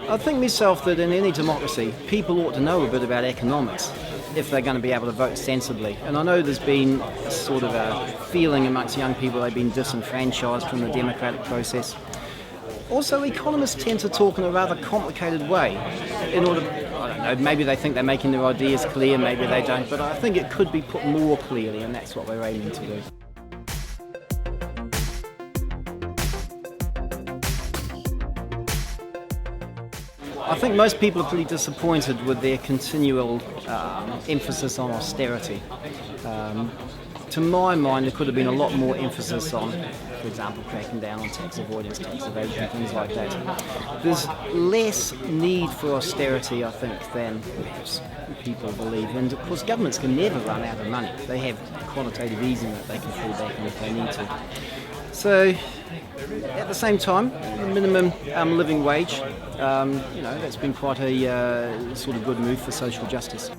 I think myself that in any democracy, people ought to know a bit about economics if they're going to be able to vote sensibly. And I know there's been sort of a feeling amongst young people they've been disenfranchised from the democratic process. Also, economists tend to talk in a rather complicated way in order, I don't know, maybe they think they're making their ideas clear, maybe they don't, but I think it could be put more clearly, and that's what we're aiming to do. I think most people are pretty disappointed with their continual emphasis on austerity. To my mind, there could have been a lot more emphasis on, for example, cracking down on tax avoidance, tax evasion, things like that. There's less need for austerity, I think, than perhaps people believe. And of course, governments can never run out of money. They have quantitative easing that they can fall back on if they need to. So, at the same time, the minimum living wage, that's been quite a sort of good move for social justice.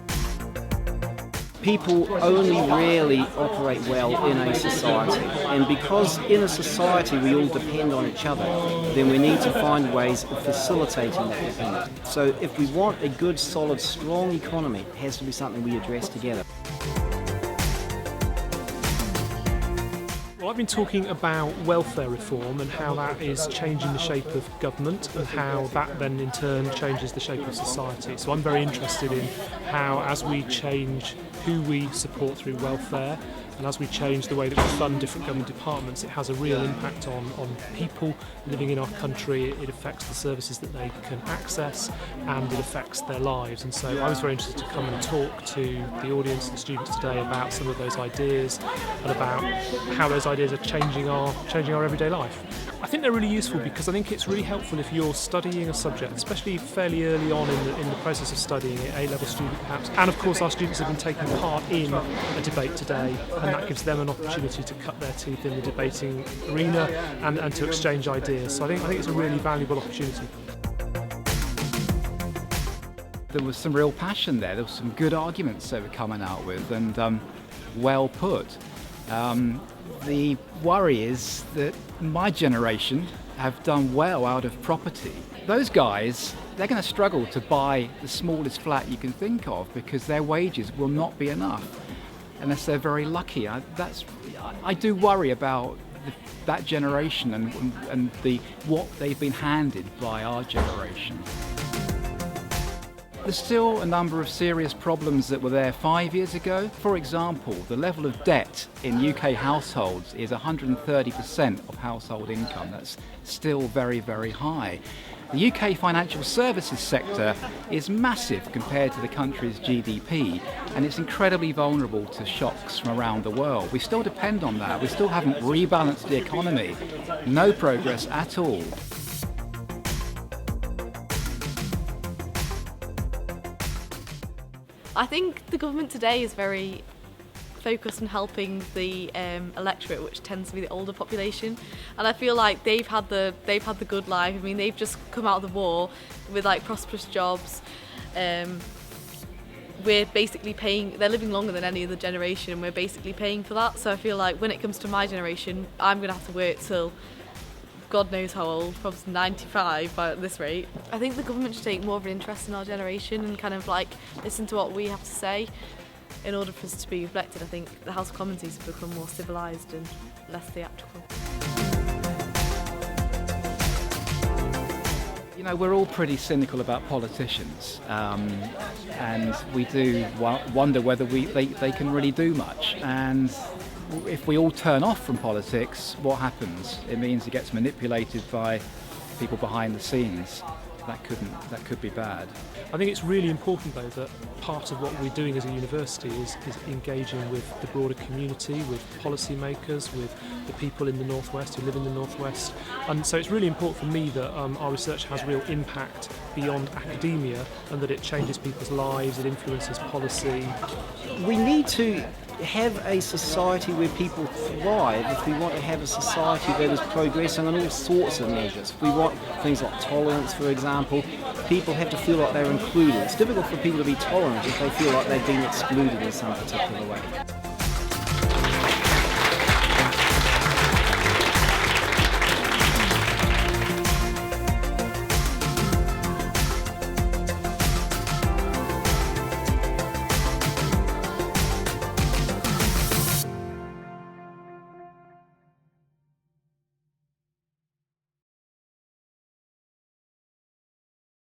People only really operate well in a society, and because in a society we all depend on each other, then we need to find ways of facilitating that dependence. So if we want a good, solid, strong economy, it has to be something we address together. Well, I've been talking about welfare reform and how that is changing the shape of government and how that then in turn changes the shape of society. So I'm very interested in how, as we change who we support through welfare and as we change the way that we fund different government departments, it has a real impact on people living in our country. It affects the services that they can access and it affects their lives. And so I was very interested to come and talk to the audience and students today about some of those ideas and about how those ideas are changing our everyday life. I think they're really useful because I think it's really helpful if you're studying a subject, especially fairly early on in the process of studying it, A-level student perhaps. And of course our students have been taking part in a debate today, and that gives them an opportunity to cut their teeth in the debating arena and to exchange ideas. So I think it's a really valuable opportunity. There was some real passion there. There were some good arguments they were coming out with, and well put. The worry is that my generation have done well out of property. Those guys, they're going to struggle to buy the smallest flat you can think of because their wages will not be enough unless they're very lucky. I do worry about that generation and what they've been handed by our generation. There's still a number of serious problems that were there 5 years ago. For example, the level of debt in UK households is 130% of household income. That's still very, very high. The UK financial services sector is massive compared to the country's GDP, and it's incredibly vulnerable to shocks from around the world. We still depend on that. We still haven't rebalanced the economy. No progress at all. I think the government today is very focused on helping the electorate, which tends to be the older population, and I feel like they've had the good life. I mean, they've just come out of the war with like prosperous jobs. We're basically paying. They're living longer than any other generation, and we're basically paying for that. So I feel like when it comes to my generation, I'm going to have to work till God knows how old, probably 95 at this rate. I think the government should take more of an interest in our generation and kind of like listen to what we have to say in order for us to be reflected. I think the House of Commons needs to become more civilised and less theatrical. You know, we're all pretty cynical about politicians, and we do wonder whether they can really do much. And if we all turn off from politics, what happens? It means it gets manipulated by people behind the scenes. That could be bad. I think it's really important though that part of what we're doing as a university is engaging with the broader community, with policymakers, with the people in the Northwest who live in the Northwest. And so it's really important for me that our research has real impact beyond academia and that it changes people's lives, it influences policy. We need to have a society where people thrive if we want to have a society that is progressing on all sorts of measures. If we want things like tolerance, for example, people have to feel like they're included. It's difficult for people to be tolerant if they feel like they've been excluded in some particular way.